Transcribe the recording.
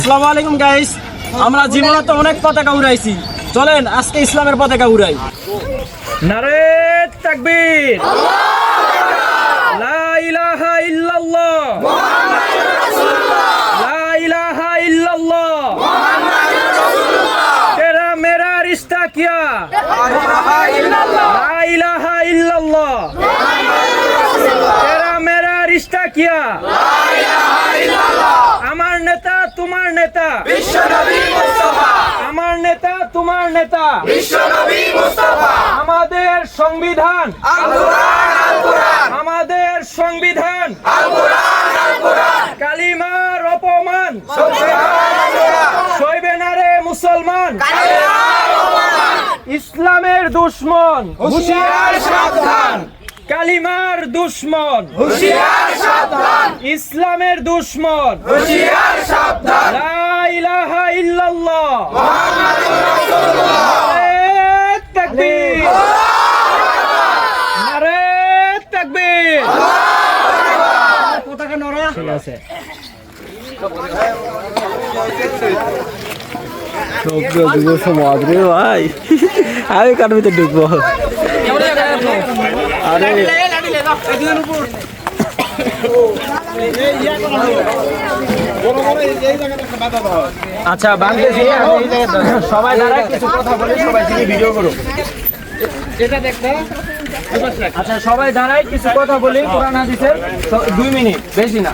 আসসালামু আলাইকুম গাইস, আমরা জীবনে তো অনেক পতাকা উড়াইছি, চলেন আজকে ইসলামের পতাকা উড়াই। নারে তাকবীর, লা ইলাহা ইল্লাল্লাহ, মুহাম্মাদুর রাসূলুল্লাহ, লা ইলাহা ইল্লাল্লাহ, মুহাম্মাদুর রাসূলুল্লাহ, তেরা মেরা রিশতা কিয়া, লা ইলাহা ইল্লাল্লাহ, লা ইলাহা ইল্লাল্লাহ, মুহাম্মাদুর রাসূলুল্লাহ, তেরা মেরা রিশতা কিয়া, লা ইলাহা ইল্লাল্লাহ। আমার নেতা তোমার নেতা বিশ্বনবী মুস্তাফা, আমার নেতা তোমার নেতা বিশ্বনবী মুস্তাফা। আমাদের সংবিধান আল কোরআন, আল কোরআন, আমাদের সংবিধান আল কোরআন, আল কোরআন। কালিমার অপমান সইবে না রে মুসলমান, কালিমার অপমান ইসলামের দুশমন, হুঁশিয়ার সাবধান। কালিমার দুশমন, হুঁশিয়ার সাবধান। ইসলামের দুশমন, হুঁশিয়ার সাবধান। লা ইলাহা ইল্লাল্লাহ, মুহাম্মাদুর রাসূলুল্লাহ। নারে তাকবীর, নারে তাকবীর। পতাকা নড়া ঠিক আছে। ঢুকবো সমাজ রে ভাই, আমি কার ভিতরে ঢুকবো। আরে আচ্ছা বাংলাদেশে সবাই দাঁড়ায় কিছু কথা বলে, সবাই থেকে ভিডিও করো। আচ্ছা সবাই দাঁড়ায় কিছু কথা বলি কোরআন হাদিসের, 2 মিনিট বেশি না।